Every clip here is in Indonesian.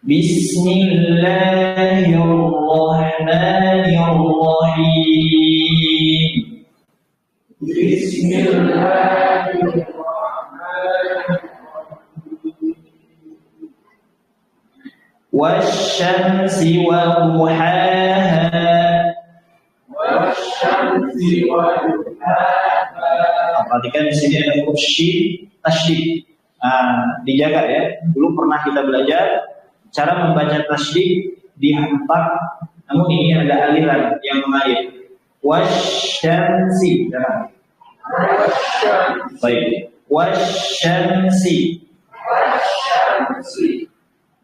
Bismillahirrahmanirrahim. Wasyamsi wa duhaha. Perhatikan di sini ada huruf shin tasydid. Dijaga ya. Dulu pernah kita belajar cara membaca tasydid dihampak, namun ini ada aliran yang mengalir. Wasyamsi. Baik. Wasyamsi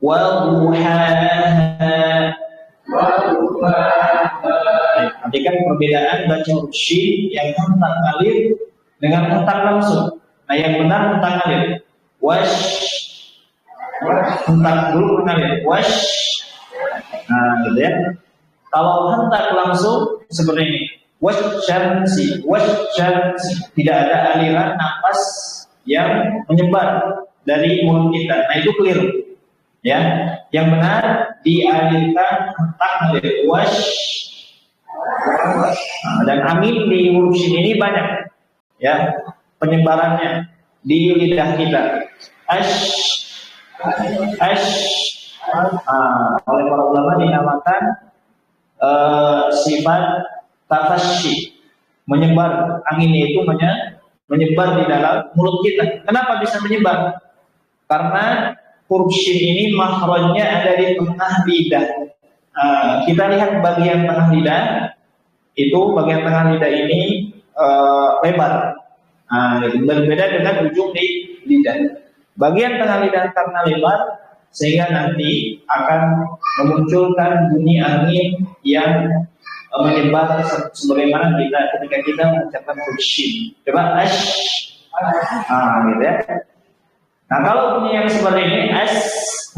wa duhaha. Perhatikan perbedaan baca huruf shin yang hentak alif dengan hentak langsung. Nah, yang benar hentak alif. Wash. Hentak dulu alif. Wash. Nah, gitu ya. Kalau hentak langsung seperti ini. Wasyamsi, wasyamsi. Tidak ada aliran nafas yang menyebar dari mulut kita. Nah, itu keliru. Ya, yang benar dialirkan hentak alif. Wash. Dan amin di huruf shin ini banyak ya penyebarannya di lidah kita. Ash. Oleh para ulama dinamakan sifat tafasyi, menyebar. Anginnya itu menyebar di dalam mulut kita. Kenapa bisa menyebar? Karena huruf shin ini makhrajnya ada di tengah lidah. Kita lihat bagian tengah lidah. Itu bagian tengah lidah ini lebar. Berbeda dengan ujung di lidah. Bagian tengah lidah karena lebar, sehingga nanti akan memunculkan bunyi angin yang menyebar sebagaimana ketika kita mengucapkan huruf shin. Coba ash. Gitu ya. Nah, kalau bunyi yang seperti ini as,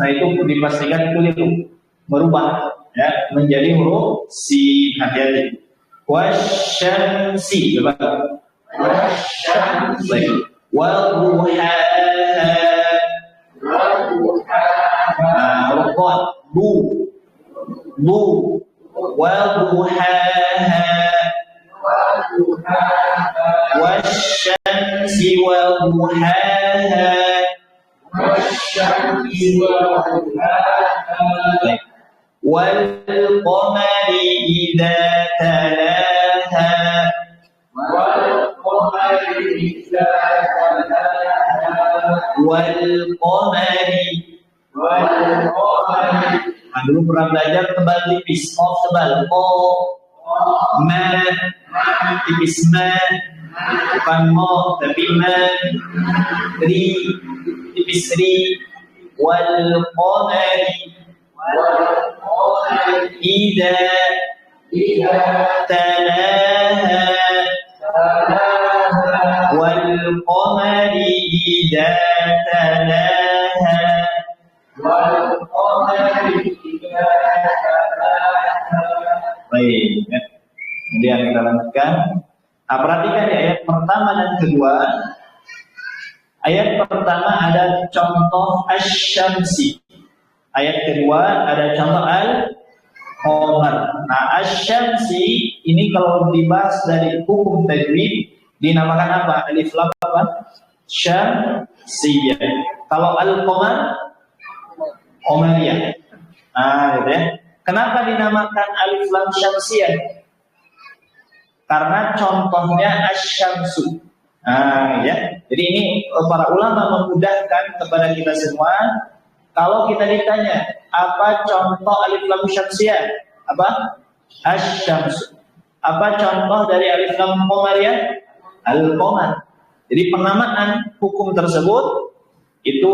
nah itu dipastikan keliru, merubah ya menjadi huruf sin. Hati-hati. Wasyamsi. Coba. Wasyamsi. Wa duhaha. Bu. Wa duhaha. Wasyamsi wa duhaha. Wal qamari idza talaha. Dulu pernah belajar tebal tipis, tebal, ma tipis, ma bukan mo tapi ma, ri tipis, ri. Wal qamari idza talaha. Wal qamari idza talaha. Baik, kemudian kita lanjutkan. Perhatikan di ayat pertama dan kedua. Ayat pertama ada contoh asyamsi. Ayat kedua ada contoh al-qamar. Nah, asyamsi ini kalau dibahas dari hukum tajwid dinamakan apa? Alif lam apa? Syamsiyah. Kalau al-qamar qamariyah. Gitu ya. Kenapa dinamakan alif lam syamsiyah? Karena contohnya asyamsu. Ya. Jadi ini para ulama memudahkan kepada kita semua. Kalau kita ditanya apa contoh alif lam syamsiyah? Apa? Asyamsu. Apa contoh dari alif lam qamariyah? Al-qamar. Jadi penamaan hukum tersebut itu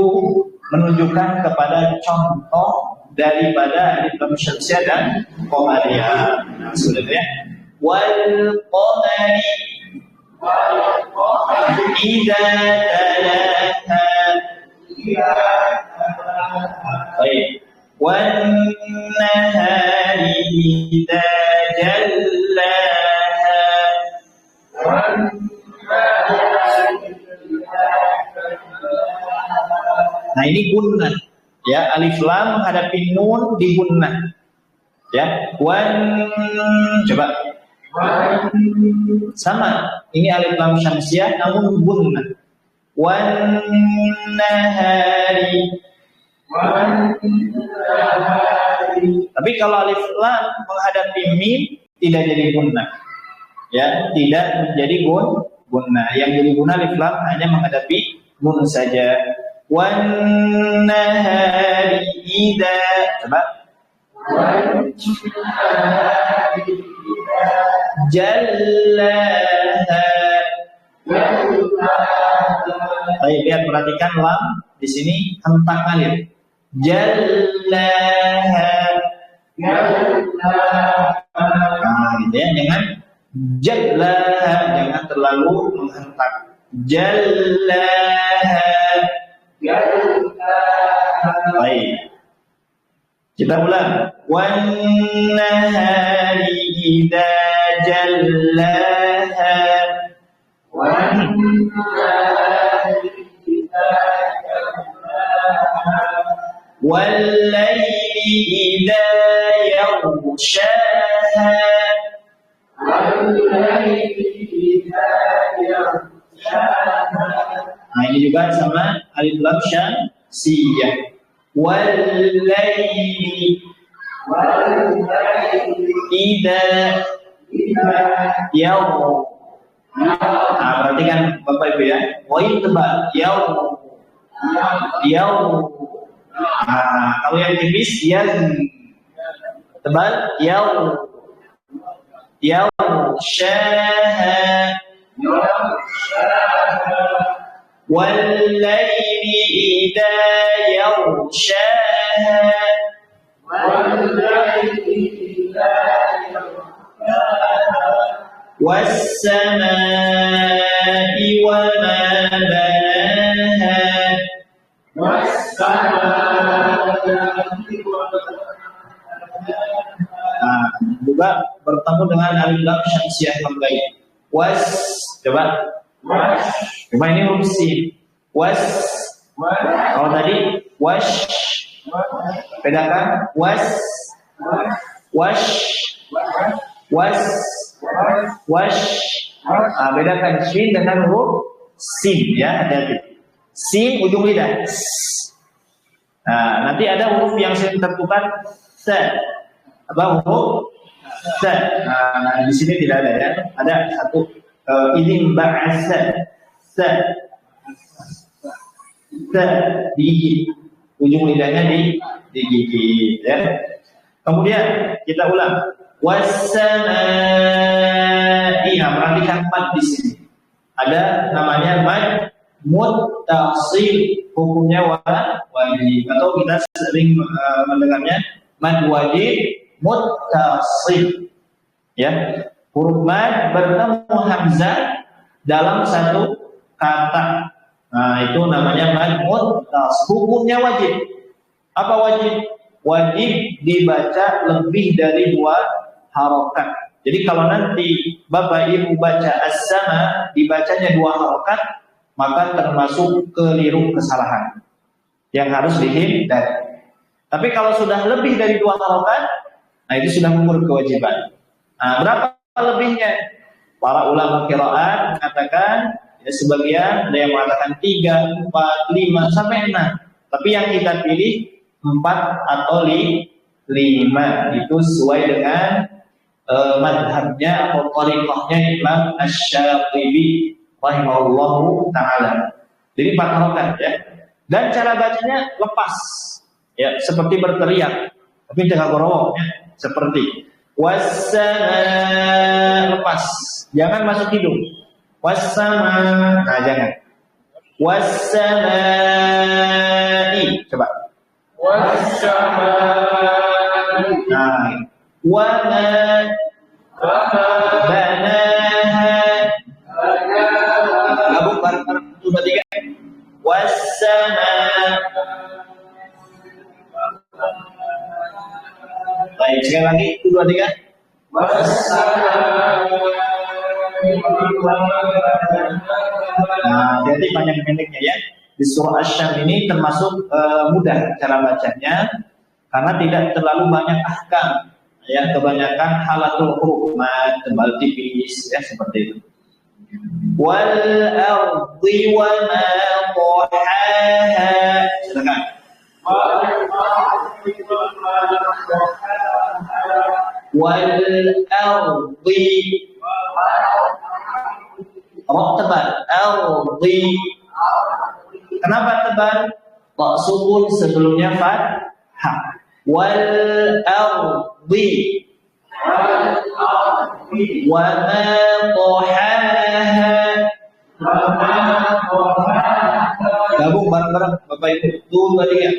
menunjukkan kepada contoh daripada alif lam syamsiyah dan qamariyah. Nah, sebenarnya wal qamari idza talaha. Baik. Wan nahari idza jallaha. Nah ini gunnah. Ya, alif lam menghadapi nun di gunnah. Ya, coba. Sama. Ini alif lam syamsiah namun gunnah. Wan nahari. Tapi kalau alif lam menghadapi mim tidak jadi gunnah. Ya, tidak menjadi gunnah. Yang jadi gunnah alif lam hanya menghadapi nun saja. Wan nahari idza. Coba. Jallaha. Baik, lihat perhatikan lam di sini hentang alif. Jallaha. Nah, gitu ya, jangan jallaha, jangan terlalu menghentak. Jallaha. Baik. Kita ulang. Wan nahari idza jallaha. Wal laili idza yaghshaha. Nah, ini juga sama alif lam syamsiyah. Wal laili idza yaghsha. Nah, perhatikan Bapak Ibu ya. Wain tebal. Yaum. Nah, kalau yang tipis tebal yaghshaha. Wal laili idza yaghshaha. والسماء وما بناها. Nah, juga bertemu dengan alif lam syamsiah kembali. Coba ini huruf sin. Kalau tadi bedakan bedakan shin dengan huruf sin ya, hati-hati. Sin ujung lidah. Nah, nanti ada huruf yang sering tertukar huruf sa. Nah, di sini tidak ada ya. Ada satu idzin ba'asa sa digigit. Ujung lidahnya digigit ya. Kemudian kita ulang. Was-samaa'i. Perhatikan mad di sini. Ada namanya mad muttasil, hukumnya wajib, atau kita sering mendengarnya mad wajib muttasil. Ya, huruf mad bertemu hamzah dalam satu kata. Nah, itu namanya mad muttasil. Hukumnya wajib. Apa wajib? Wajib dibaca lebih dari 2 harokat. Jadi kalau nanti Bapak Ibu baca as-sama dibacanya 2 harokat, maka termasuk keliru kesalahan yang harus dihindari. Tapi kalau sudah lebih dari 2 harokat, nah itu sudah gugur kewajiban. Nah, berapa lebihnya? Para ulama qiraat mengatakan, ya sebagian ada yang mengatakan 3, 4, 5 sampai 6. Tapi yang kita pilih 4 atau 5. Itu sesuai dengan madhabnya atau thariqahnya Imam Asy-Syatibi rahimahullahu ta'ala. Jadi 4 harokat ya. Dan cara bacanya lepas ya, seperti berteriak tapi jangan gorowo ya. Seperti was-sama, lepas, jangan masuk hidung. Was-sama, nah jangan. Was-samai, coba. Was-samai. Nah, wa-ma banaha. Abu bareng-bareng 1, 2, 3. Was-sama. Baik, sekali lagi 1, 2, 3. Was-sama. Nah, jadi panjang pendeknya ya. di surah Asy-Syams ini termasuk mudah cara bacanya karena tidak terlalu banyak ahkam. Ya, kebanyakan halatul huruf tebal tipis ya seperti itu. Wal ardi wa ma tahaha. Silakan. Wal ardi. Rok tebal. Ardi. Kenapa tebal? Kok sukun sebelumnya fathah. Wal ardi wa ma tahaha. Gabung bareng-bareng Bapak Ibu. Tuh tadi ya.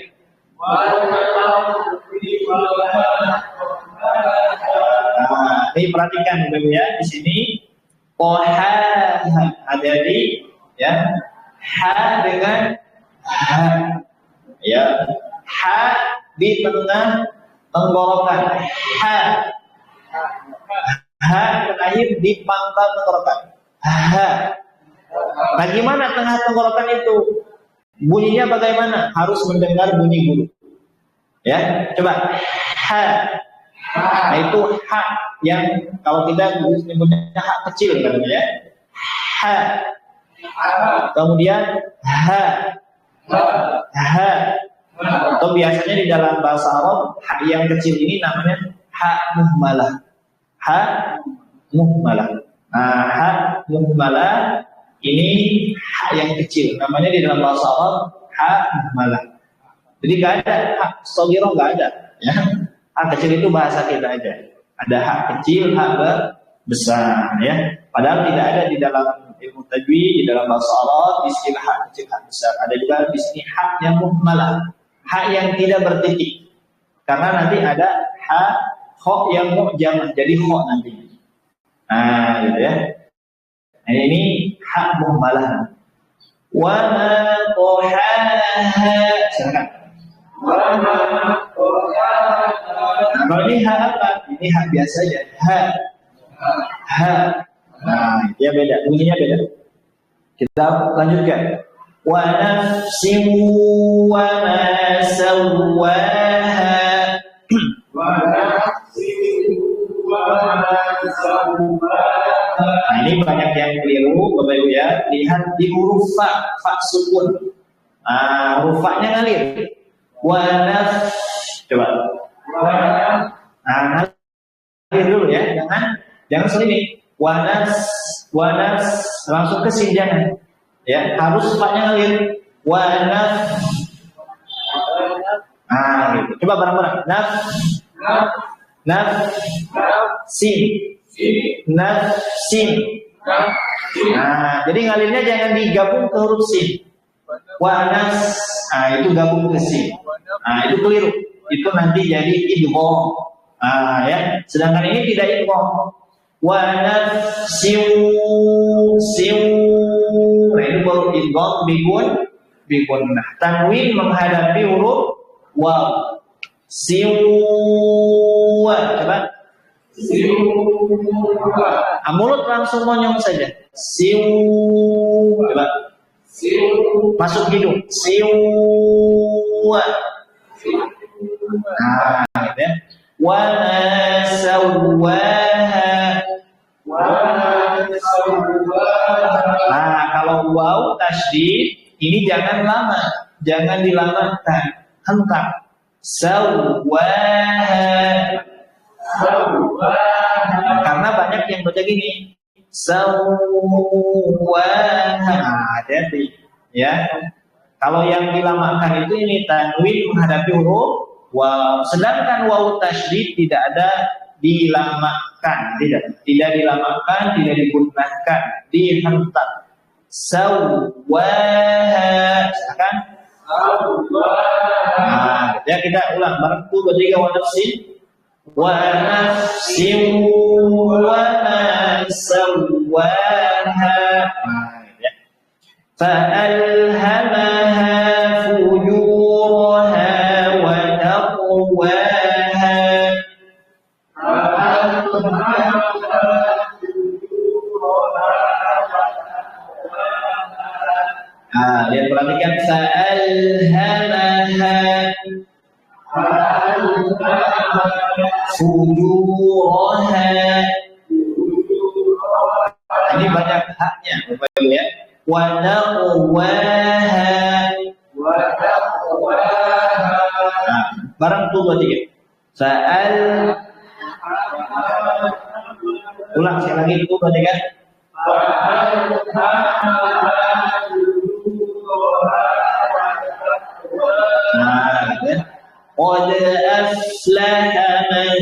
Nah, ini perhatikan Bapak Ibu ya, di sini tahaha hati-hati ya. Ha dengan ha ya. Ha di tengah tenggorokan. Ha. Ha terakhir di pangkal tenggorokan. Ha. Nah, gimana tengah tenggorokan itu? Bunyinya bagaimana? Harus mendengar bunyi bulu. Ya, coba. Ha. Nah, itu ha yang kalau kita menyebutnya ha kecil katanya ya. Ha. Kemudian ha. Ha. Atau biasanya di dalam bahasa Arab ha yang kecil ini namanya ha muhmalah. Ha muhmalah. Nah, ha muhmalah ini ha yang kecil. Namanya di dalam bahasa Arab ha muhmalah. Jadi nggak ada ha shaghirah, nggak ada. Ya. Ha kecil itu bahasa kita aja. Ada ha kecil, ha besar. Ya. Padahal tidak ada di dalam ilmu tajwid, di dalam bahasa Arab istilah ha kecil, ha besar. Ada juga di sini ha yang muhmalah. Ha yang tidak bertitik. Karena nanti ada ha kho yang mu'jamah, jadi kho nanti. Nah, gitu ya. Nah, ini ha muhmalah. Wa ma tahaha. Silakan. Wa ma tahaha. Kalau ini ha apa? Ini ha biasa aja. Ha. Ha. Nah, dia beda, bunyinya beda. Kita lanjutkan. Wa nafsin wa ma sawwaha. Wa nafsin wa ma sawwaha. Nah, ini banyak yang keliru Bapak Ibu ya. Lihat di huruf fa, fa sukun. Ah, huruf fa-nya ngalir. Wa naf. Coba. Nah, ngalir dulu ya, jangan selingi. Wa nas langsung ke sin jangan. Ya, harus fa-nya ngalir. Wa naf. Ah, gitu. Coba bareng-bareng. Naf sin. Nafsin. Nah, jadi ngalirnya jangan digabung ke huruf sin. Wanas, nah itu gabung ke sin. Nah, itu keliru. Itu nanti jadi idgham. Ah, ya. Sedangkan ini tidak idgham. Wanafsin. Nah, itu baru idgham bigun. Nah, tanwin menghadapi huruf waw. Siwa. Coba. Mulut langsung monyong saja. Siu. Coba. Masuk hidung. Siu. Nah, gitu ya. Wa ma sawwaha. Nah, kalau waw tasydid ini jangan lama, jangan dilamakan, hentak. Sawwaha. Karena banyak yang baca gini. Sawwaha. Hati-hati ya. Kalau yang dilamakan itu ini tanwin menghadapi huruf waw. Sedangkan waw tasydid tidak ada dilamakan, tidak dilamakan, tidak digunakan, dihentak. Sawwaha. Silakan. Nah, ya kita ulang bareng 2 3 wa nafsin. Wa nafsin wa ma sawwaha. Fa'alhamaha fujuraha wa taqwaha. Lihat perhatikan fa'alhamaha fujuraha. Ini banyak haknya Bapak Ibu ya. Wa taqwaha. Barang tuh 2 3. Sa'al. Ulang sekali lagi itu 2 3. Qad aflaha man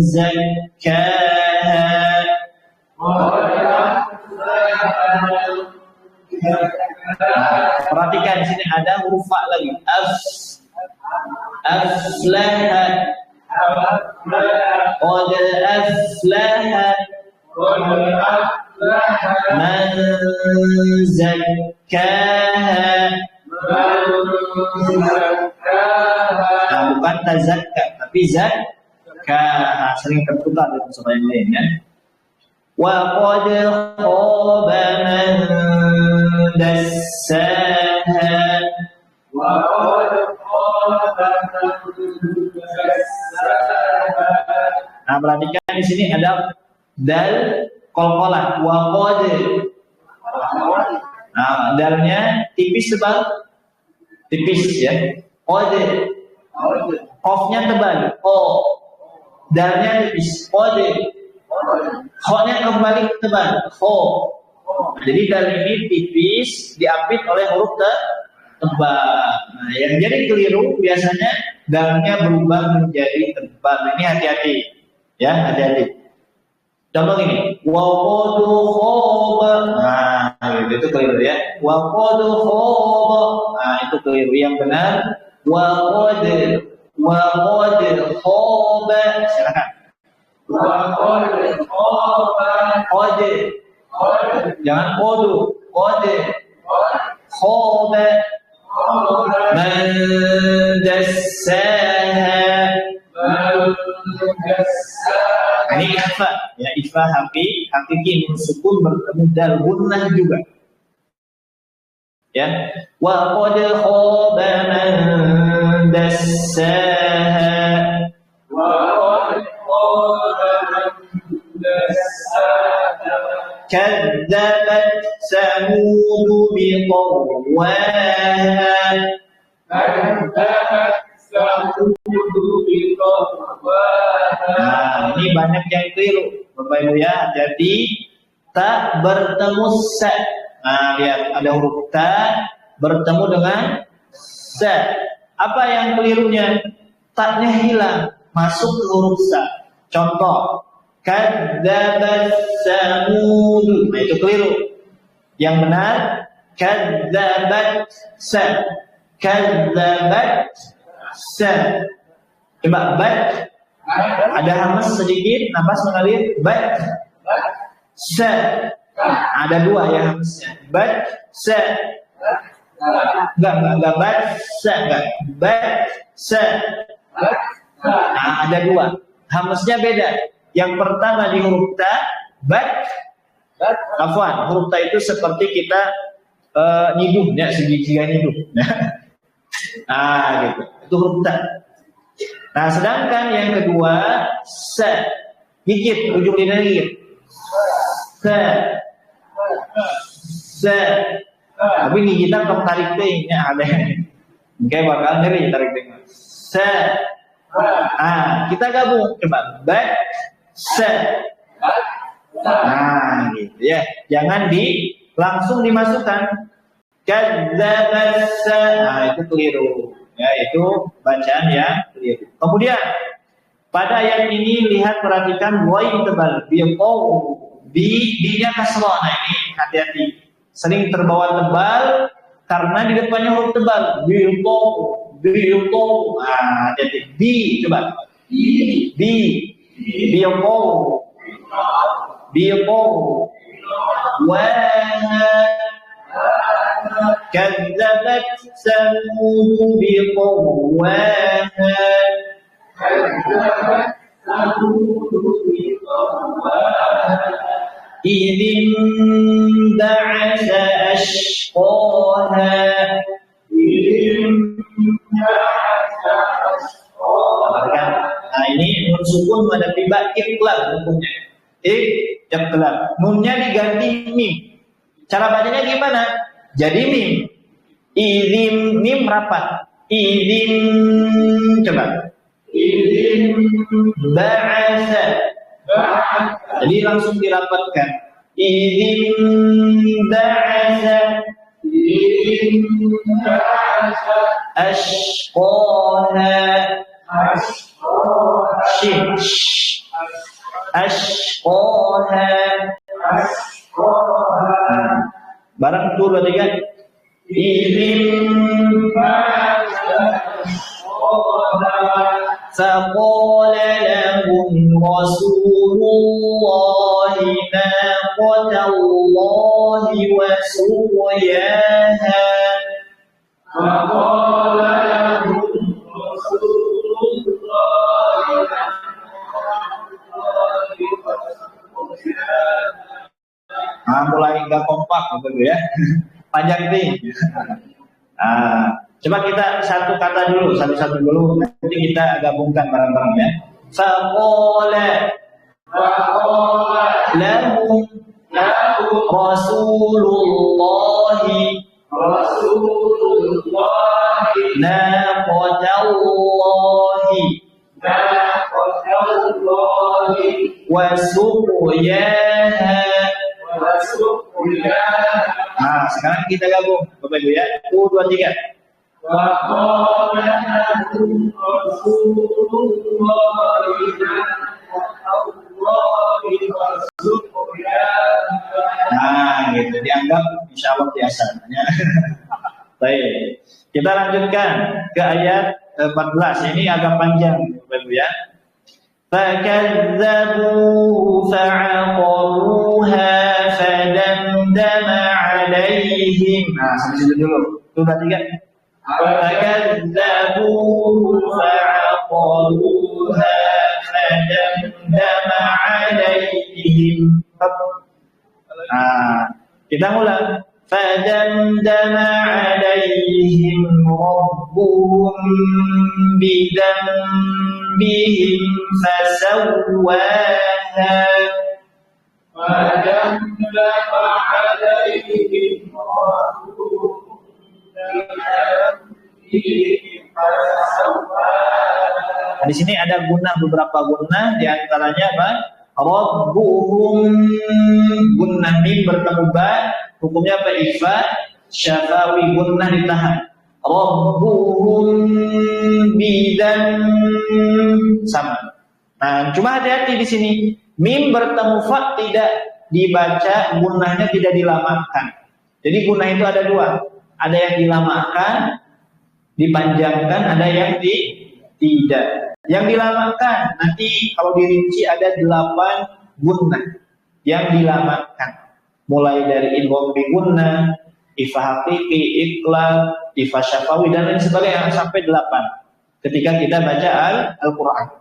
zakkaha. Perhatikan di sini ada huruf fa lagi. Aflaha. Qad aflaha man zakkaha. Bukan tazakka tapi zakka. Sering terputar di surah yang lain ya. Wa qad khaba man dassaha. Nah, perhatikan di sini ada dal qalqalah wa qad. Nah, dalnya tipis tebal. Tipis ya. Qad. Qafnya tebal. Dalnya tipis. Qad. Kha-nya kembali tebal. Kha. Jadi dal ini tipis diapit oleh huruf tebal. Nah, yang jadi keliru biasanya dalnya berubah menjadi tebal. Nah, ini hati-hati. Ya, hati-hati. Contoh ini, wa qad khaba. Nah, itu keliru ya. Wa qad khaba. Nah, itu keliru. Yang benar wa qad khaba. Silakan. Wa qad khaba. Qad. Jangan qadu. Qad. Khaba. Man dassaha. Ini ikhfa ya, ikhfa hakiki sukun bertemu dal gunnah juga ya. Wa qad khaba man dassaha. Kadzabat samud biqawwaha. Nah, ini banyak yang keliru Bapak Ibu ya. Jadi ta bertemu sa. Nah, lihat ada huruf ta bertemu dengan sa. Apa yang kelirunya? Ta-nya hilang, masuk ke huruf sa. Contoh, kadzabat samud. Nah, itu keliru. Yang benar kadzabat sa. Kadzabat sa. Coba bat. Ada hamas sedikit, nafas mengalir. Bat. Sa. Ada 2 ya hamasnya. Bat. Sa. Enggak bat. Sa. Enggak. Bat. Sa. Nah, ada 2. Hamasnya beda. Yang pertama di huruf ta. Bat. Afwan. Huruf ta itu seperti kita nyiduh. Ya, segitiga nyiduh. Nah, gitu. Itu huruf ta. Nah, sedangkan yang kedua sa, gigit, ujung lidah gigit. Sa. Tapi gigitan kalau tarik tehnya ada. Kayak bakal ngeri tarik tehnya. Sa. Kita gabung coba. Bat, sa. Nah, gitu ya. Jangan langsung dimasukkan. Kadzabat sa. Nah, itu keliru. Ya, itu bacaan yang keliru. Kemudian pada ayat ini lihat perhatikan wain tebal bi-nya kasrah. Nah, ini hati-hati. Sering terbawa tebal karena di depannya huruf tebal. Biqaw. Nah, hati-hati. Bi coba. Biqaw. Wa كذبت ثمود بطغواها. Idzin ba'atsa ashqaha. Nah ini nun sukun pada tiba iqlab hukumnya. Iqlab. Nunnya diganti mim. Cara bacanya gimana? Jadi mim. Idzin mim rapat. Idzin coba. Idzin ba'atsa. Jadi langsung dirapatkan. Idzin ba'atsa. Idzin ba'atsa ashqaha. Ashqaha. Barang itu berarti kan فقال لهم رسول الله ناقة الله وسقياها فقال لهم رسول الله mulai nggak kompak gitu ya. Panjang nih. Coba kita satu kata dulu, satu-satu dulu. Nanti kita gabungkan bareng-bareng ya. Faqala lahum Rasulullah naqatallahi wa suqyaha. Nah, sekarang kita gabung, Bapak Ibu ya. 1, 2, 3. Nah, gitu dianggap insya Allah biasa. Baik, kita lanjutkan ke ayat 14. Ini agak panjang, Bapak Ibu ya. فَكَذَّبُوهُ فَعَقَرُوهَا فَدَمْدَمَ عَلَيْهِمْ. Nah, sampai situ dulu. Itu berarti kan? فَكَذَّبُوهُ فَعَقَرُوهَا فَدَمْدَمَ عَلَيْهِمْ. Nah, kita mulai. فَدَمْدَمَ عَلَيْهِمْ رَبُّهُمْ بِذَنبِهِمْ فَسَوَّاهَا. فَدَمْدَمَ عَلَيْهِمْ رَبُّهُمْ بِذَنبِهِمْ فَسَوَّاهَا. Di sini ada guna, beberapa guna, di antaranya apa? Rabbuhum, gunnah mim bertemu ba, hukumnya apa? Ikhfa, syafawi gunnah ditahan. Rabbuhum bidan sama. Nah, cuma hati-hati di sini. Mim bertemu fa tidak dibaca, gunnahnya tidak dilamakan. Jadi gunnah itu ada dua. Ada yang dilamakan, dipanjangkan, ada yang tidak. Yang dilamakan nanti kalau dirinci ada 8 gunnah yang dilamakan. Mulai dari idgham bi gunnah, ifa haqiqi, iqlab, ifa syafawi dan lain sebagainya sampai 8 ketika kita baca Al-Qur'an.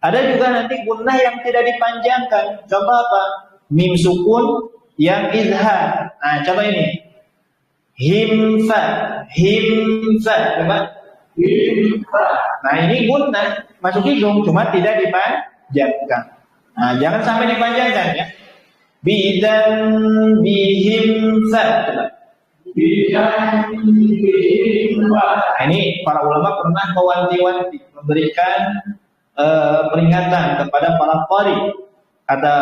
Ada juga nanti gunnah yang tidak dipanjangkan. Coba apa? Mim sukun yang izhar. Nah, coba ini. Himfa, coba. Himfa. Nah, ini gunnah masuk hidung, cuma tidak dipanjangkan. Nah, jangan sampai dipanjangkan ya. Bidan bihim fa. Bidan bihim fa. Nah, ini para ulama pernah mewanti-wanti, memberikan peringatan kepada para qari. Kata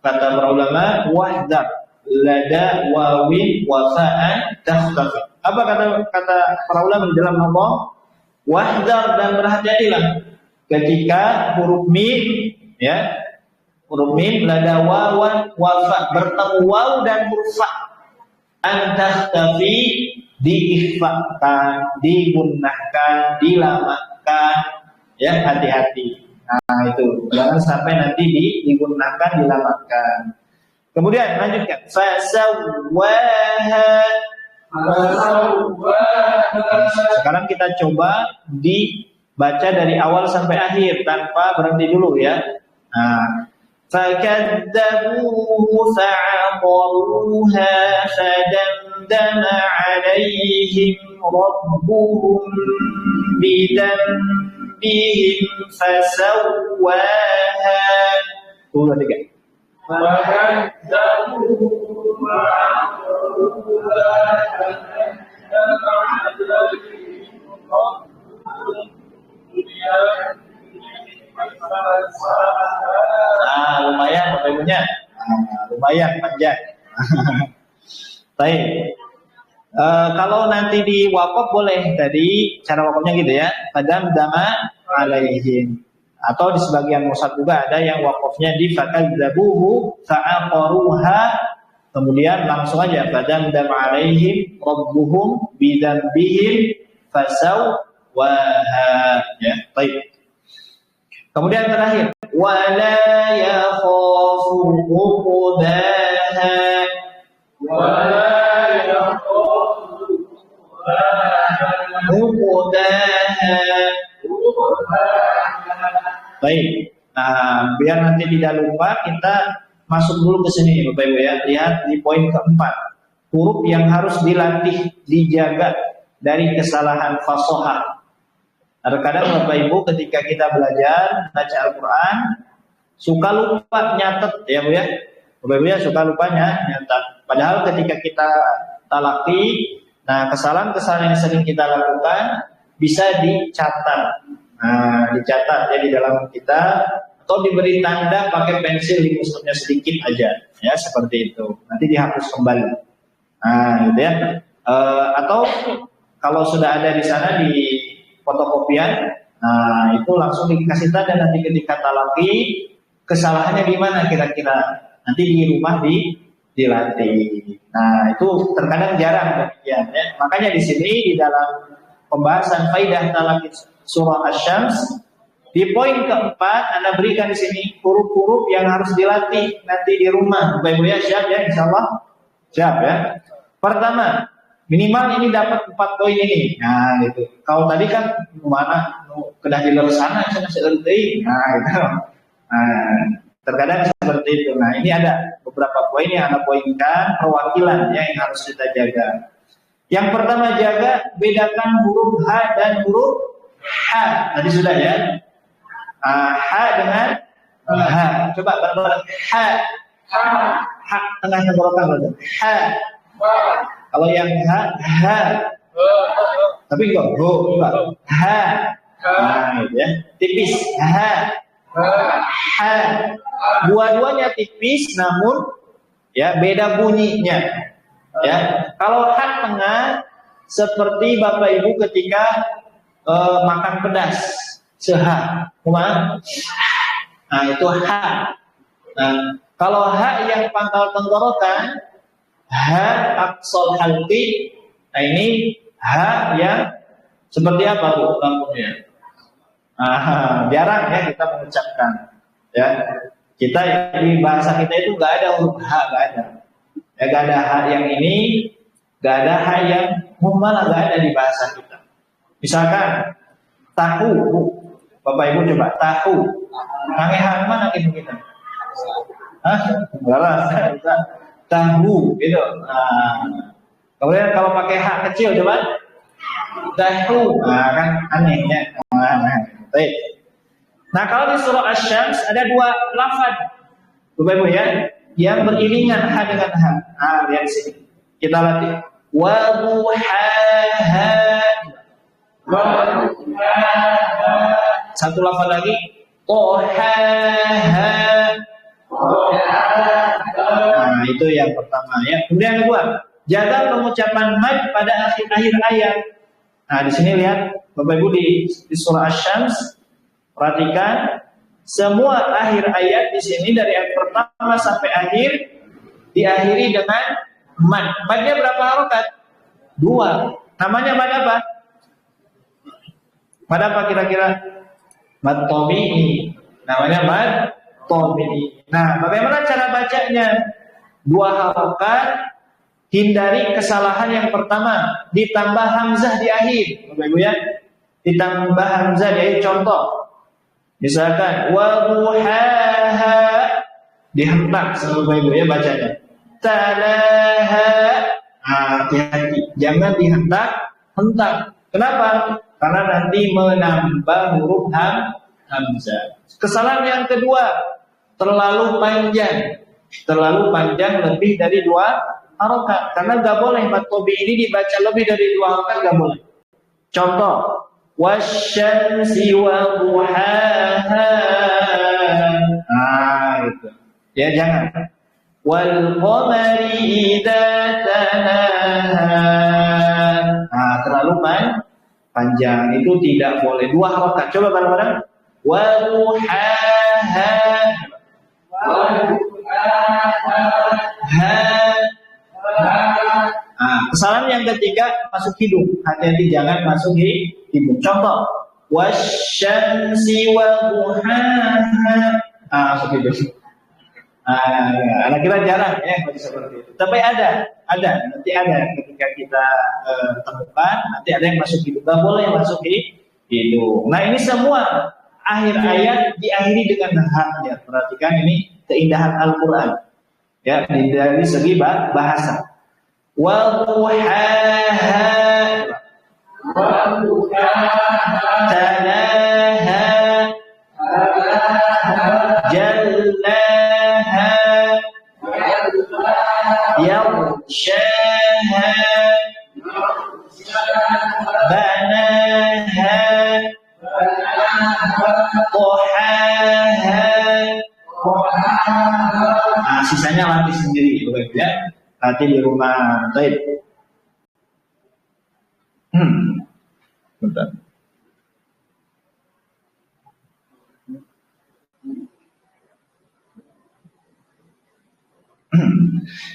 para ulama, wahdar lada wawin wafa'an takhtafi. Apa kata para ulama di dalam Allah? Wahdar dan berhati-hatilah ketika huruf mim ya, huruf mim lada wawan wafa bertemu waw dan huruf fa antakhtafi diikhfakan, digunnahkan, dilamakan ya, hati-hati. Nah, itu jangan sampai nanti digunnahkan, dilamakan. Kemudian lanjutkan fasawwaha. Sekarang kita coba dibaca dari awal sampai akhir tanpa berhenti dulu ya. Nah, فكذبوه فعقروها فدمدم عليهم ربهم بذنبهم فسواها. Dua tiga. Lumayan Bapak Ibunya. Lumayan panjang. Baik. Kalau nanti di wakaf boleh, tadi cara wakafnya gitu ya. Padam dama alaihim. Atau di sebagian musad juga ada yang wakafnya di fakadzabuhu fa'aqaruha, kemudian langsung aja padam dama alaihim rabbuhum bidzambihim fasawwaha. Ya, baik. Kemudian terakhir, wala yakhafu uqbaha. Wala yakhafu uqbaha. Baik. Nah, biar nanti tidak lupa, kita masuk dulu ke sini Bapak Ibu ya. Lihat di poin keempat. Huruf yang harus dilatih, dijaga dari kesalahan fasohah. Terkadang Bapak Ibu ketika kita belajar baca Al-Quran suka lupa nyatet ya Bu ya. Bapak Ibu ya suka lupa nyatet. Padahal ketika kita talaki, nah kesalahan-kesalahan yang sering kita lakukan bisa dicatat. Nah, dicatat ya di dalam kita atau diberi tanda pakai pensil di mushafnya sedikit aja ya, seperti itu. Nanti dihapus kembali. Nah, gitu ya. Atau kalau sudah ada di sana di fotokopian, nah itu langsung dikasih tanda nanti ketika talaki kesalahannya di mana kira-kira. Nanti di rumah dilatih. Nah, itu terkadang jarang demikian ya. Makanya di sini di dalam pembahasan faidah talaki surah Asy-Syams di poin keempat Anda berikan di sini huruf-huruf yang harus dilatih nanti di rumah. Bapak Ibu ya, siap ya insyaallah. Siap ya. Pertama, minimal ini dapat 4 poin ini. Nah, gitu. Kalau tadi kan mana kedah di luar sana saya seperti. Nah, itu. Nah, terkadang seperti itu. Nah, ini ada beberapa poin yang Anda poinkan perwakilan ya, yang harus kita jaga. Yang pertama, jaga bedakan huruf H dan huruf H. Tadi sudah ya. H dengan H. Coba bareng-bareng. H. H tengah tenggorokan berarti. H. Kalau yang H, H. Tapi enggak H. H. Nah, gitu ya. Tipis. H. H. Dua-duanya tipis namun ya beda bunyinya. Ya. Kalau H tengah seperti Bapak Ibu ketika makan pedas, seha, nah itu H. Nah, kalau H yang pangkal tenggorokan, H aqsal halqi, nah ini H yang seperti apa Bu lambungnya? Jarang ya kita mengucapkan. Ya, kita di bahasa kita itu nggak ada huruf H, nggak ada. Ya, nggak ada H yang ini, nggak ada H yang malah nggak ada di bahasa kita. Misalkan tahu, Bapak Ibu coba tahu, nangehan mana kita? Tahu, gitu. Nah, kemudian kalau pakai H kecil coba, tahu, nah kan anehnya. Baik. Nah kalau di surah Asy-Syams ada 2 lafaz, Bapak Ibu ya, yang beriringan H dengan H. Nah, lihat sini, kita latih. Wa duhaha. Satu lafaz lagi, tohaha. Nah, itu yang pertama ya. Kemudian kedua, jaga pengucapan mad pada akhir-akhir ayat. Nah, di sini lihat Bapak Ibu di surah Asy-Syams, perhatikan semua akhir ayat di sini dari ayat pertama sampai akhir diakhiri dengan mad. Madnya berapa harokat? 2. Namanya mad apa? Mad apa kira-kira? Mad tabi'i. Namanya mad tabi'i. Nah, bagaimana cara bacanya? 2 harokat, hindari kesalahan yang pertama, ditambah hamzah di akhir. Bapak Ibu ya, ditambah hamzah di akhir. Contoh, misalkan wa duhaha, dihentak sama Ibu ya bacanya. Talaha. Hati-hati, jangan dihentak. Kenapa? Karena nanti menambah huruf hamzah. Kesalahan yang kedua, terlalu panjang lebih dari 2 harokat. Karena nggak boleh matobi ini dibaca lebih dari 2 harokat, nggak boleh. Contoh, wasyamsi wa duhaha. Itu. Ya jangan. Wal qamari idza talaha. Terlalu panjang, itu tidak boleh. 2 harokat. Coba bareng-bareng. Wa duhaha. Kesalahan yang ketiga masuk hidung. Hati-hati jangan masuk hidung. Contoh, wasyamsi wa duhaha. Masuk hidung. Anak kita jarang ya kalau seperti itu. Tapi ada nanti ada ketika kita temukan nanti ada yang masuk hidung. Gak boleh masuk hidung. Nah ini semua akhir ayat diakhiri dengan haknya. Perhatikan ini keindahan Al-Quran ya dari segi bahasa. Wa duhaha talaha jallaha yaghshaha banaha sisanya latih sendiri ya. Latih di rumah. Baik. Bentar.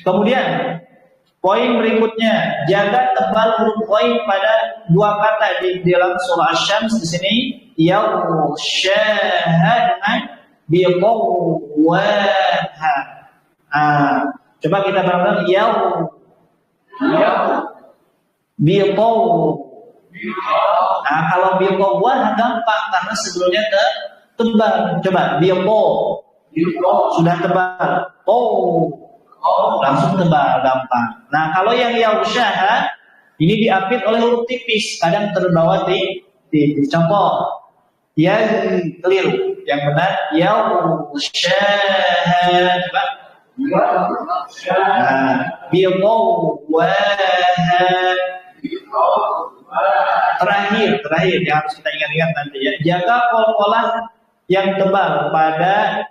Kemudian poin berikutnya, jaga tebal huruf poin pada 2 kata di dalam surah Asy-Syams di sini, yaghshaha dengan biqawwaha. Coba kita bareng-bareng biqaw. Kalau biqawwaha gampang karena sebelumnya tebal. Coba biqaw. Sudah tebal. Langsung tebal, gampang. Nah, kalau yang yaghshaha ini diapit oleh huruf tipis, kadang terbawa tipis. Contoh, ya keliru. Yang benar yaghshaha. Coba. Biqawwaha. Terakhir yang harus kita ingat-ingat nanti ya. Jaga qalqalah yang tebal pada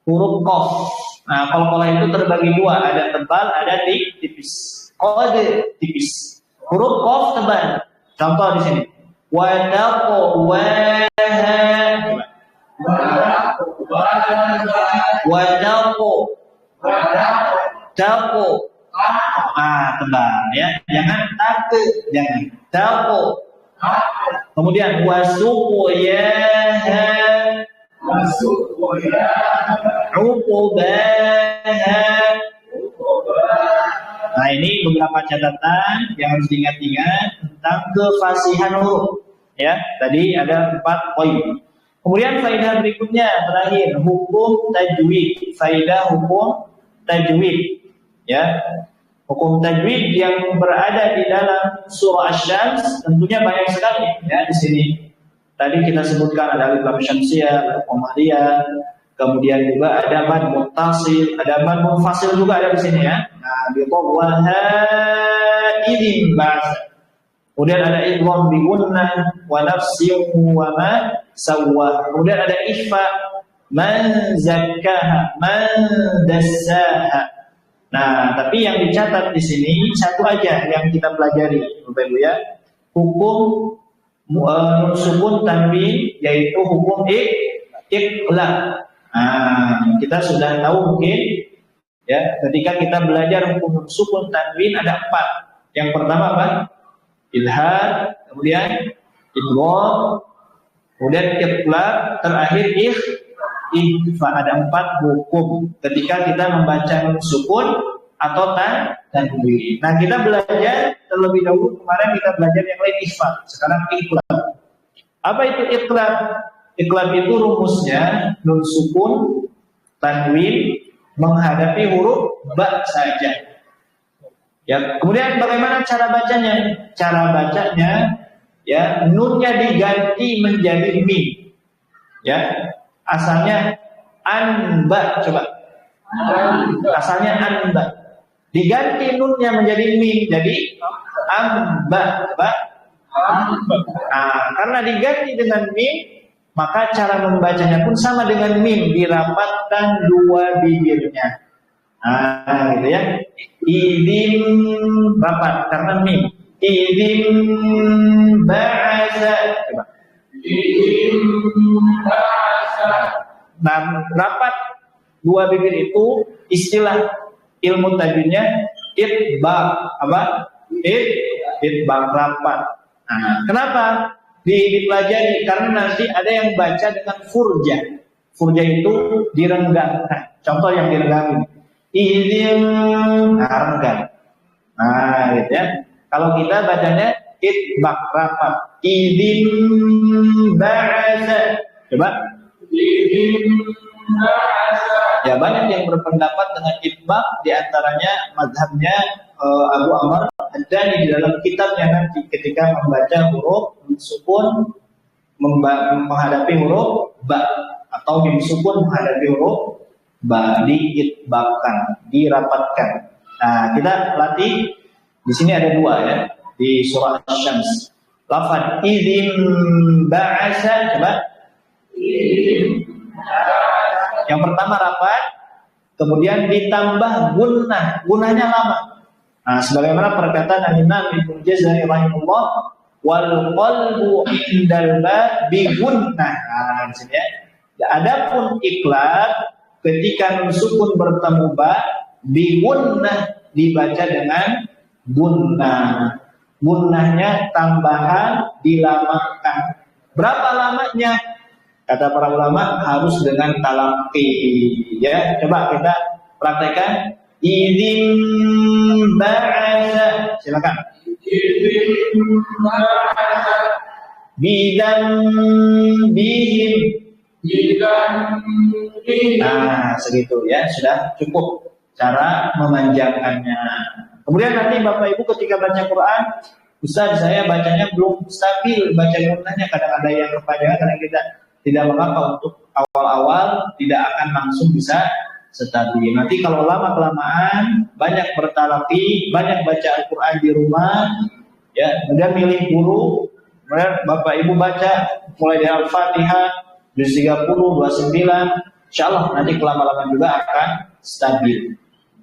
huruf qaf. Nah, qalqalah itu terbagi 2, ada tebal, ada tipis. Qad tipis. Huruf qaf tebal. Contoh di sini. Wa taqwaha. Wa taqu. Tebal ya. Jangan take, jangan. Taqu. Kemudian wasuqyaha. Nah ini beberapa catatan yang harus diingat-ingat tentang kefasihan huruf. Ya, tadi ada 4 poin. Kemudian faedah berikutnya terakhir hukum tajwid. Faedah hukum tajwid. Ya, hukum tajwid yang berada di dalam surah Asy-Syams tentunya banyak sekali. Ya, di sini tadi kita sebutkan ada alif lam syamsiyah, ada qamariyah, kemudian juga ada mad muttasil, ada mad munfasil juga ada di sini ya. Nah, biqawwaha idzin ba'sa. Kemudian ada idgham bi gunnah wa nafsin wa ma sawwa. Kemudian ada ikhfa, man zakkaha, man dassaha. Nah, tapi yang dicatat di sini satu aja yang kita pelajari, Bapak Ibu ya. Hukum nun sukun tanwin, yaitu hukum iqlab. Kita sudah tahu mungkin ya, ketika kita belajar hukum nun sukun tanwin ada 4. Yang pertama apa? Ilhad, kemudian idgham, kemudian iqlab, terakhir ikhfa. Ada 4 hukum ketika kita membaca nun sukun atau tanwin. Nah, kita belajar terlebih dahulu kemarin kita belajar yang lain ikhfa, sekarang iqlab. Apa itu iqlab? Iqlab itu rumusnya nun sukun, tanwin, menghadapi huruf ba saja. Ya, kemudian bagaimana cara bacanya? Cara bacanya ya, nunnya diganti menjadi mim. Ya, asalnya anba, coba. Asalnya anba. Diganti nunnya menjadi mim, jadi amba, coba. Nah, karena diganti dengan mim, maka cara membacanya pun sama dengan mim, dirapatkan dua bibirnya. Nah, gitu ya. Idim rapat karena mim. Idim ba'asa, coba. Idim ba'asa. Nah, rapat dua bibir itu istilah ilmu tajwidnya itbaq, apa? Itbaq, rapat. Nah, kenapa dipelajari? Karena nanti ada yang baca dengan furja. Furja itu direnggangkan. Contoh yang direnggangin. Idim, renggang. Nah, gitu ya. Kalau kita bacanya itbaq, rapat. Idim ba'asa. Coba. Idim ba'asa. Ya, banyak yang berpendapat dengan itbaq, diantaranya mazhabnya Abu Amr Ad-Dani di dalam kitabnya nanti ketika membaca huruf sukun menghadapi huruf ba atau mim sukun menghadapi huruf ba, diitbaqkan, dirapatkan. Nah, kita latih di sini ada dua ya di surah Asy-Syams. Lafaz idzin ba'asa, coba. Yang pertama rapat, kemudian ditambah gunnah. Gunnahnya lama. Nah, sebagaimana perkataan Imam Ibnu Jazari rahimahullah, wal qalbu indal ba bi gunnah. Nah, di sini ya. Adapun iklab ketika nun sukun bertemu ba bi gunnah dibaca dengan gunnah. Gunnahnya tambahan dilamakan. Berapa lamanya? Kata para ulama harus dengan talaqi. Ya, coba kita praktekkan. Idzin ba'asa, silakan. Idzin ba'asa. Bidan bihim. Bidan bihim. Nah, segitu ya, sudah cukup cara memanjangkannya. Kemudian nanti Bapak Ibu ketika baca Quran, Ustaz saya bacanya belum stabil, baca gunnahnya kadang ada yang kepanjangan, karena kita tidak mengapa untuk awal-awal tidak akan langsung bisa stabil. Nanti kalau lama-kelamaan banyak bertalaqi, banyak baca Al-Quran di rumah, ya, kemudian milih guru, kemudian Bapak Ibu baca mulai dari Al-Fatihah, juz 30, 29, insyaallah nanti kelama-lama juga akan stabil.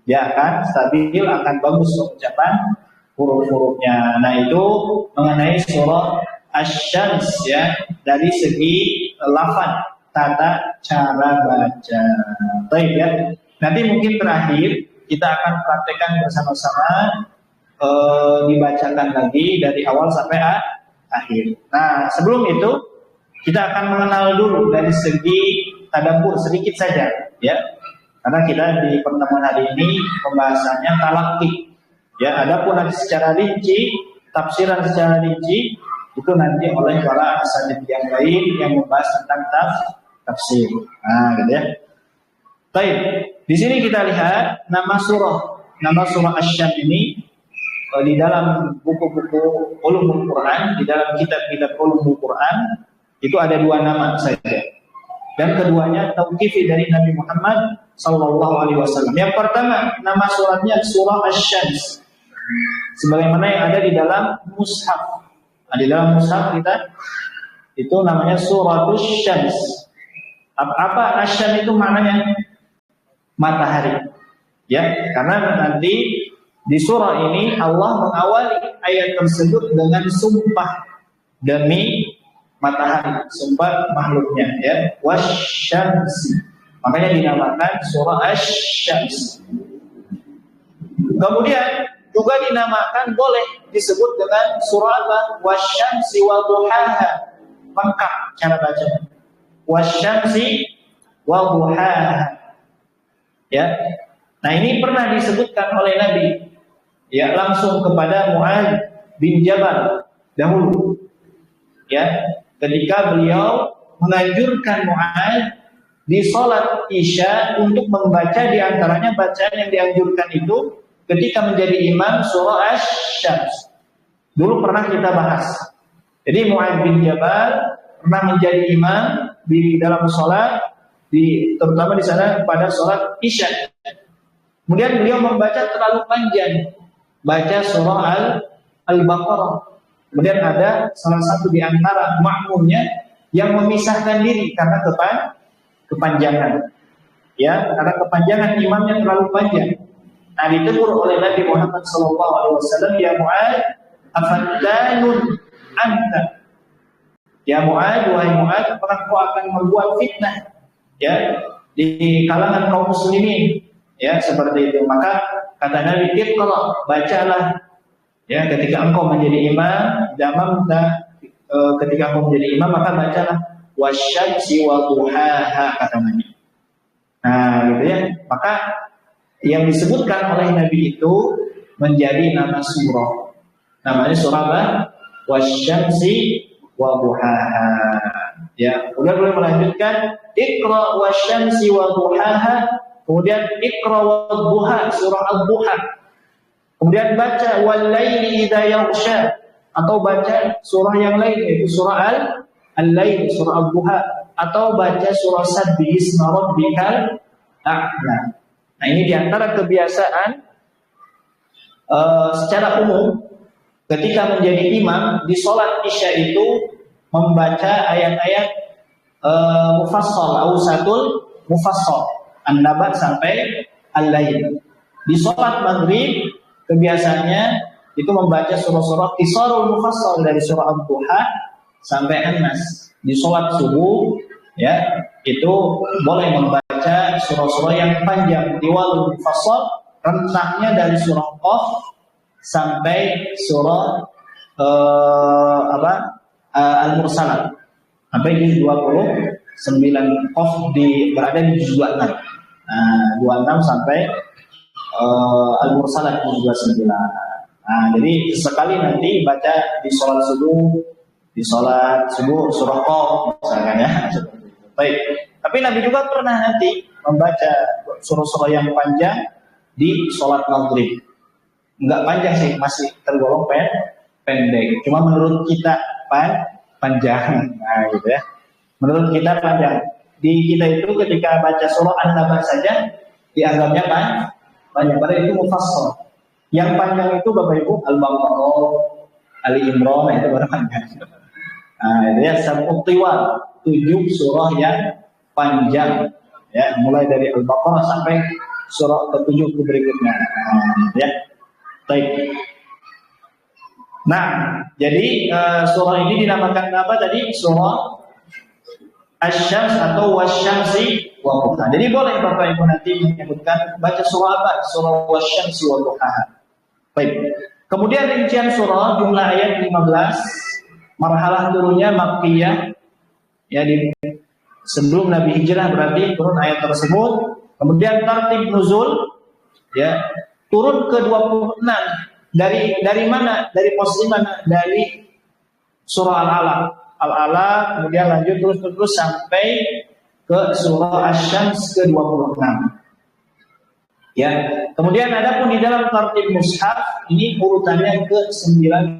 Ya, akan stabil, akan bagus pengucapan huruf-hurufnya. Nah, itu mengenai surah Asy-Syams ya, dari segi lafaz, tata cara baca. Baik ya. Nanti mungkin terakhir kita akan praktekkan bersama-sama, dibacakan lagi dari awal sampai akhir. Nah, sebelum itu kita akan mengenal dulu dari segi tadabbur sedikit saja ya. Karena kita di pertemuan hari ini pembahasannya talaqi. Ya, adapun nanti secara rinci, tafsiran secara rinci itu nanti oleh para asatidz yang lain yang membahas tentang tafsir. Nah, gitu ya. Baik, di sini kita lihat nama surah Asy-Syams ini di dalam buku-buku ulumul Quran, di dalam kitab-kitab ulumul Quran itu ada dua nama saja. Dan keduanya tauqifi dari Nabi Muhammad sallallahu alaihi wasallam. Yang pertama, nama suratnya surah Asy-Syams. Sebagaimana yang ada di dalam mushaf. Di dalam mushaf kita itu namanya suratus Syams. Apa Asy-Syams itu maknanya? Matahari. Ya, karena nanti di surah ini Allah mengawali ayat tersebut dengan sumpah demi matahari, sumpah makhluknya ya, wasyamsi. Makanya dinamakan surah Asy-Syams. Kemudian juga dinamakan boleh disebut dengan surah apa? Wasyamsi wa duhaha. Lengkap cara bacanya. Wasyamsi wa duhaha. Ya. Nah, ini pernah disebutkan oleh Nabi ya langsung kepada Mu'adz bin Jabal dahulu. Ya, ketika beliau menganjurkan Mu'adz di sholat Isya untuk membaca di antaranya bacaan yang dianjurkan itu ketika menjadi imam surah Asy-Syams. Dulu pernah kita bahas. Jadi Mu'adz bin Jabal pernah menjadi imam di dalam sholat, terutama di sana pada sholat Isya. Kemudian beliau membaca terlalu panjang, baca surah Al-Baqarah. Kemudian ada salah satu di antara makmumnya yang memisahkan diri karena kepanjangan. Ya, karena kepanjangan imamnya terlalu panjang. Nah, ditegur oleh Nabi Muhammad SAW, ya Mu'adz, afattanun anta. Ya Mu'adz, wahai Mu'adz, apakah kau akan membuat fitnah ya di kalangan kaum muslimin? Ya, seperti itu. Maka kata Nabi, iqra, bacalah. Ya, ketika engkau menjadi imam, ketika engkau menjadi imam maka bacalah wasyamsi wa duhaha, kata Nabi. Nah, gitu ya. Maka yang disebutkan oleh Nabi itu menjadi nama surah. Namanya surah apa? Wasyamsi wa duhaha. Ya, kemudian boleh melanjutkan iqra wasyamsi wa duhaha. Kemudian Iqra wa duha, surah Al-Duha. Kemudian baca wal laili idza yaghsha, atau baca surah yang lain yaitu surah Al-Lail, surah Al-Duha, atau baca surah Sabbih isma rabbikal a'la. Nah, ini diantara kebiasaan secara umum ketika menjadi imam di sholat Isya itu membaca ayat-ayat mufassal, ausatul mufassal, An-Naba sampai Al-Lail. Di sholat maghrib kebiasaannya itu membaca surah-surah qisarul mufassal dari surah Al-Duha sampai An-Nas. Di sholat subuh ya itu boleh membaca surah-surah yang panjang, diwalul mufassal, rentangnya dari surah Qaf sampai surah Al-Mursalat sampai di 29. Qaf berada di juz 26. 26 sampai Al-Mursalat 29. Nah, jadi sekali nanti baca di sholat subuh surah Qaf misalkan ya. Baik. Tapi Nabi juga pernah nanti membaca surah-surah yang panjang di sholat maghrib. Enggak panjang sih, masih tergolong pendek. Cuma menurut kita panjang. Nah, gitu ya. Menurut kita panjang. Di kita itu ketika baca surah An-Naba saja dianggapnya panjang, padahal itu mufassal. Yang panjang itu Bapak Ibu Al-Baqarah, Ali Imran, itu baru panjang. Nah, itu ya sab'ut tiwal, 7 surah yang panjang. Ya, mulai dari Al-Baqarah sampai surah ke-7 berikutnya. Ya. Baik. Nah, jadi surah ini dinamakan apa tadi? Surah Asy-Syams atau Wasyamsi wa duha. Jadi boleh Bapak Ibu nanti menyebutkan baca surah apa? Surah Wasyamsi wa duha. Baik. Kemudian rincian surah jumlah ayat 15, marhalah turunnya Makkiyah. Ya, sebelum Nabi hijrah berarti turun ayat tersebut. Kemudian tartib nuzul ya, turun ke 26. Dari mana? Dari posisi mana? Dari surah Al-Alaq, kemudian lanjut terus sampai ke surah Asy-Syams ke-26. Ya. Kemudian ada pun di dalam tartib mushaf ini urutannya ke-91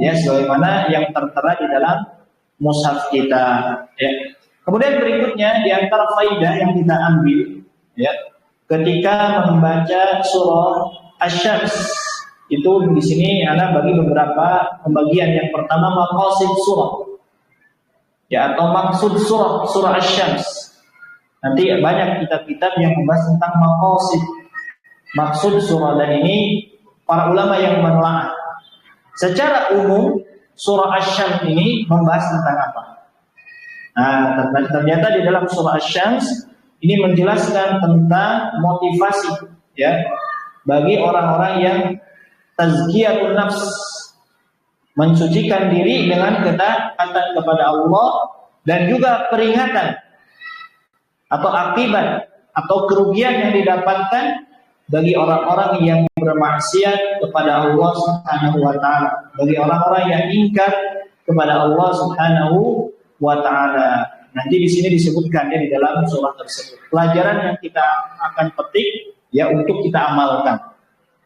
ya, sebagaimana yang tertera di dalam mushaf kita ya. Kemudian berikutnya di antara faidah yang kita ambil ya, ketika membaca surah Asy-Syams itu di sini ada bagi beberapa pembagian. Yang pertama maqasid surah ya, atau maksud surah Asy-Syams. Nanti banyak kitab-kitab yang membahas tentang maqasid, maksud surah, dan ini para ulama yang menelaah. Secara umum surah Asy-Syams ini membahas tentang apa? Nah, ternyata di dalam surah Asy-Syams ini menjelaskan tentang motivasi ya bagi orang-orang yang tazkiyatun nafs, mensucikan diri dengan ketaatan kepada Allah, dan juga peringatan atau akibat atau kerugian yang didapatkan bagi orang-orang yang bermaksiat kepada Allah Subhanahu wa taala, bagi orang-orang yang ingkar kepada Allah Subhanahu wa taala. Nanti di sini disebutkan ya di dalam surah tersebut. Pelajaran yang kita akan petik ya untuk kita amalkan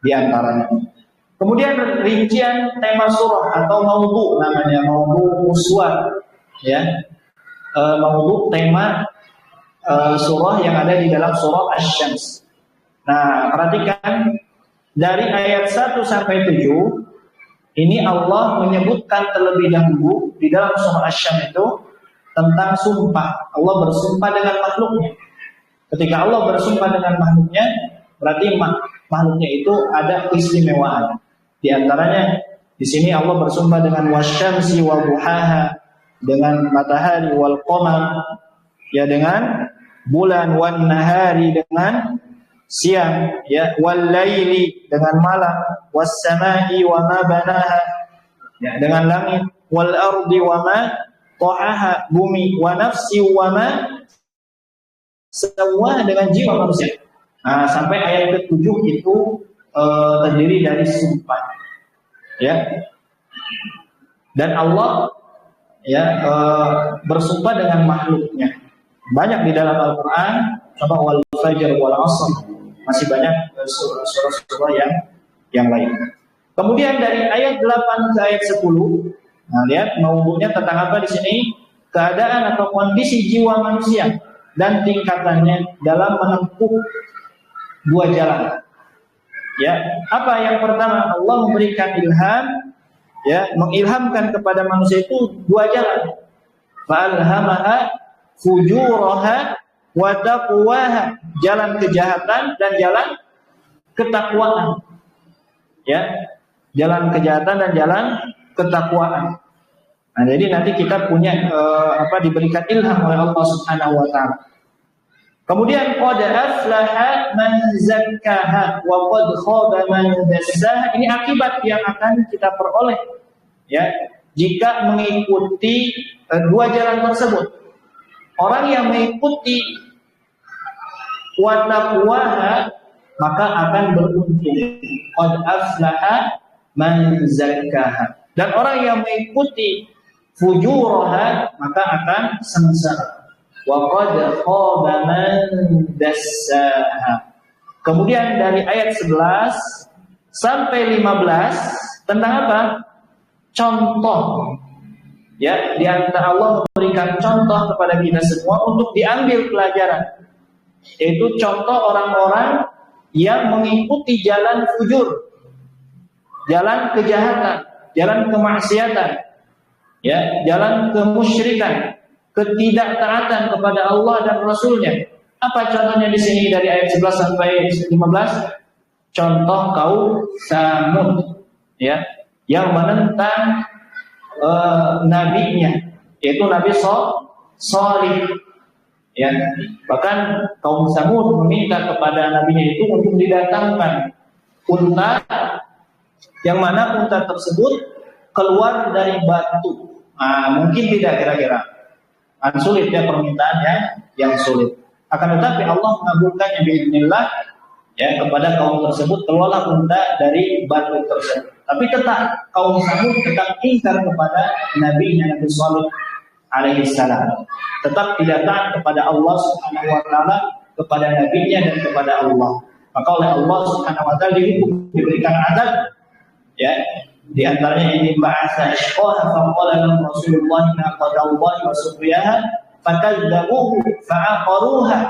di antaranya. Kemudian rincian tema surah atau maudhu namanya, maudhu uswah ya. Maudhu tema surah yang ada di dalam surah Asy-Syams. Nah, perhatikan dari ayat 1 sampai 7 ini Allah menyebutkan terlebih dahulu di dalam surah Asy-Syams itu tentang sumpah. Allah bersumpah dengan makhluknya. Ketika Allah bersumpah dengan makhluknya, berarti makhluknya itu ada keistimewaan. Di antaranya di sini Allah bersumpah dengan wasyamsi wa duhaha, dengan matahari wal qamar, ya dengan bulan, wan nahari dengan siang, ya wal laili dengan malam, was samai wa ma banaha, ya dengan langit, wal ardi wa ma tahaha, bumi, wa nafsi wa ma, semua dengan jiwa manusia. Nah, sampai ayat ke-7 itu terdiri dari sumpah, ya. Dan Allah ya bersumpah dengan makhluknya. Banyak di dalam Al-Quran, contoh wal fajr wal asr, masih banyak surah-surah yang lain. Kemudian dari ayat 8 ke ayat 10, nah lihat maudhu'nya tentang apa di sini? Keadaan atau kondisi jiwa manusia dan tingkatannya dalam menempuh dua jalan. Ya, apa yang pertama? Allah memberikan ilham, ya, mengilhamkan kepada manusia itu dua jalan. Fa'alhamaha fujuraha wa taqwaha, jalan kejahatan dan jalan ketakwaan. Ya, jalan kejahatan dan jalan ketakwaan. Nah, jadi nanti kita punya diberikan ilham oleh Allah Subhanahu wa taala. Kemudian qad aflaha man zakkaha wa qad khaba man dassaha. Ini akibat yang akan kita peroleh ya jika mengikuti dua jalan tersebut. Orang yang mengikuti wa taqwaha maka akan beruntung. Qad aflaha man zakkaha. Dan orang yang mengikuti fujuraha maka akan sengsara. Wa qad khaba man dassaha. Kemudian dari ayat 11 sampai 15 tentang apa? Contoh. Ya, di antara Allah memberikan contoh kepada kita semua untuk diambil pelajaran. Yaitu contoh orang-orang yang mengikuti jalan fujur, jalan kejahatan, jalan kemaksiatan, ya, jalan kemusyrikan, ketidaktaatan kepada Allah dan Rasulnya. Apa contohnya di sini dari ayat 11 sampai 15? Contoh kaum Samud, ya, yang menentang nabinya, yaitu Nabi Shalih. Ya, bahkan kaum Samud meminta kepada nabinya itu untuk didatangkan unta, yang mana unta tersebut keluar dari batu. Mungkin tidak kira-kira. Sulit ya permintaannya yang sulit. Akan tetapi Allah mengabulkannya biiznillah ya kepada kaum tersebut, keluarlah unta dari batu tersebut. Tapi tetap kaum Samud tetap ingkar kepada Nabi Shalih alaihi salam. Tetap tidak taat kepada Allah Subhanahu wa taala, kepada nabinya dan kepada Allah. Maka oleh Allah Subhanahu wa taala dihukum, diberikan azab ya. Di antaranya ini ba'atsa ashqaha fa qala lahum Rasulullah naqadallahi wa suqiyaha fakadzabuhu fa'aqaruha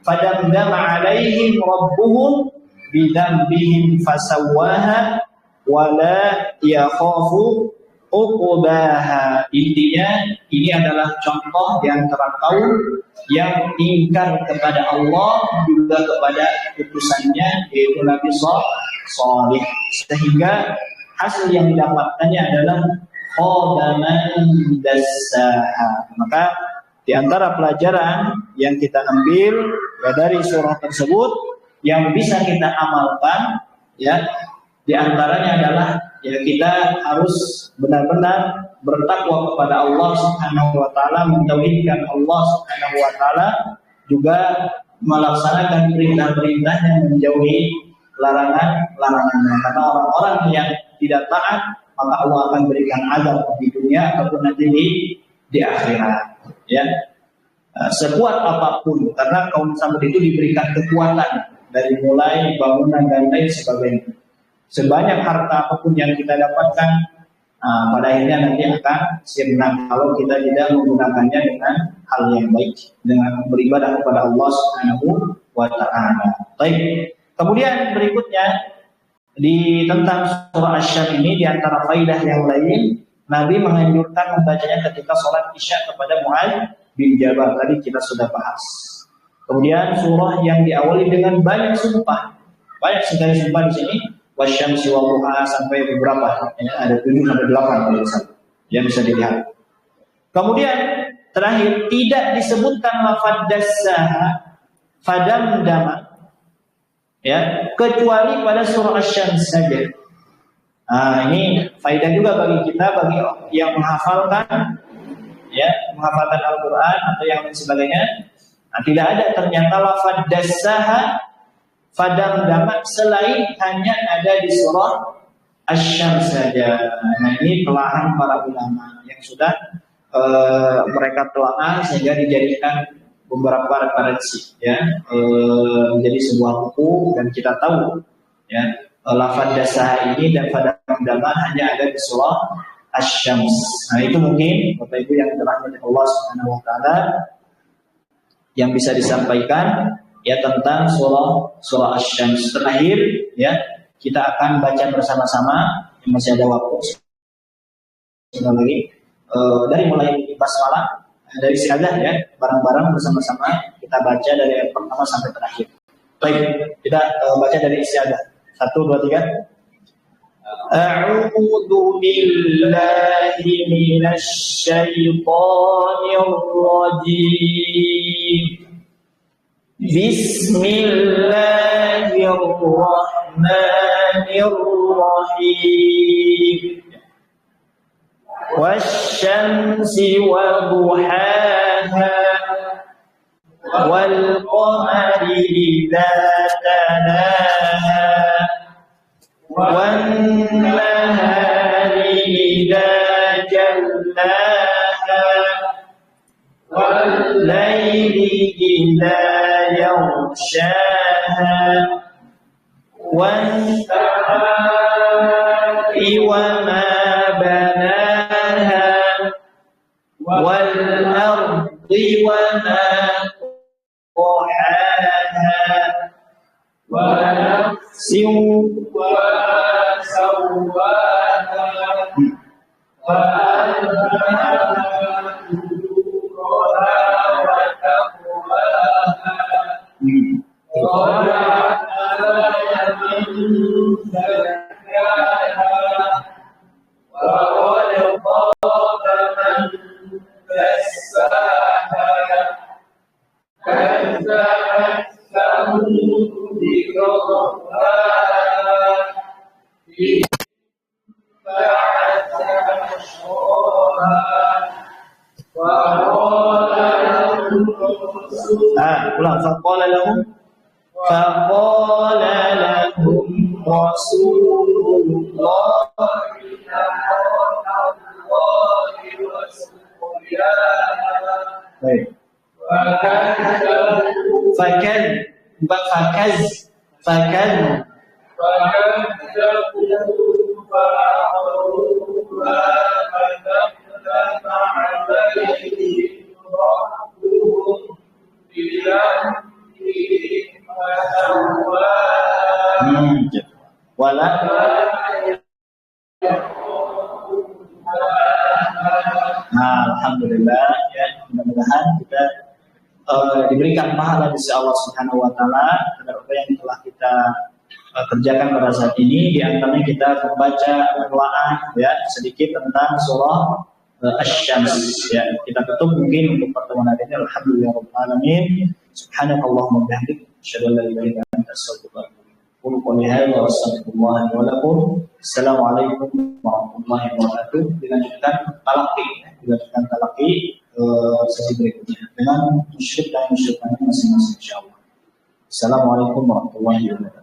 fadamdama 'alaihim rabbuhum bidzambihim fasawwaha wala yakhafu uqbaha. Intinya ini adalah contoh di antara kaum yang ingkar kepada Allah juga kepada utusannya yaitu Nabi Shalih, sehingga hasil yang didapatkannya adalah khadaman dassaha. Maka di antara pelajaran yang kita ambil ya dari surah tersebut yang bisa kita amalkan ya di antaranya adalah ya kita harus benar-benar bertakwa kepada Allah Subhanahu wa taala, mentauhidkan Allah Subhanahu wa taala, juga melaksanakan perintah-perintah dan menjauhi larangan-larangannya. Karena orang-orang yang tidak taat maka Allah akan berikan azab di dunia ataupun nanti di akhirat. Ya. sekuat apapun, karena kaum Samud itu diberikan kekuatan dari mulai bangunan dan lain sebagainya. Sebanyak harta apapun yang kita dapatkan, pada akhirnya nanti akan sirna kalau kita tidak menggunakannya dengan hal yang baik, dengan beribadah kepada Allah Subhanahu wa Ta'ala. Baik. Kemudian berikutnya tentang surah Asy-Syams ini, di antara faidah yang lain, Nabi menganjurkan membacanya ketika sholat Isya kepada Mu'adz bin Jabal. Tadi kita sudah bahas. Kemudian surah yang diawali dengan banyak sumpah, banyak sekali sumpah di sini. Wasyamsi wa duha sampai beberapa, ya, ada 7 sampai 8 yang bisa dilihat. Kemudian terakhir tidak disebutkan lafaz dassaha fadamdama, ya, kecuali pada surah Asy-Syams saja. Ini faedah juga bagi kita, bagi yang menghafalkan, ya, menghafalkan Al-Quran atau yang lain sebagainya. Tidak ada ternyata lafaz dassaha fadamdama selain hanya ada di surah Asy-Syams saja. Nah, ini telahan para ulama yang sudah mereka telaah sehingga dijadikan beberapa referensi, ya, menjadi sebuah buku, dan kita tahu, ya, lafaz dassaha ini dan fadamdama hanya ada di surah Asy-Syams. Nah, itu mungkin Bapak Ibu yang dirahmati Allah Subhanahu wa Ta'ala yang bisa disampaikan, ya, tentang surah Asy-Syams. Terakhir, ya, kita akan baca bersama-sama, masih ada waktu sekali lagi, dari mulai basmalah, dari isti'adzah, ya, bareng-bareng bersama-sama kita baca dari ayat pertama sampai terakhir. Baik, kita baca dari isti'adzah. 1, 2, 3. A'udzu billahi minasy syaithanir rajim. Bismillahirrahmanirrahim. Wasyamsi wa duhaha wal qamari idza talaha wan nahari idza jallaha wal laili idza yaghshaha wan samaa'i wa ma banaha wal ardi wa ma tahaha wa nafsin wa sawwaha wa alhamaha fujuraha wa taqwaha wa ja'ala min zakkaha wa qad khaba man dassaha kazzabat thamud biqawmiha ba'atha ashraha wa qala lahum faqala lahum rasulullah Alhamdulillah, ya, mudah-mudahan kita diberikan pahala dari Allah Subhanahu wa Ta'ala terhadap apa yang telah kita kerjakan pada saat ini. Di antaranya kita membaca menelaah, ya, sedikit tentang surah Asy-Syams, ya. Kita tutup mungkin untuk pertemuan hari ini. Alhamdulillahirabbil alamin. Subhanakallahumma wa bihamdika asyhadu an la ilaha illa anta astaghfiruka wa atubu ilaik. Assalamualaikum warahmatullahi wabarakatuh. Dilanjutkan talaqi sesi berikutnya dengan musyrik dan musyrikannya masing-masing, insyaallah. Assalamualaikum warahmatullahi wabarakatuh.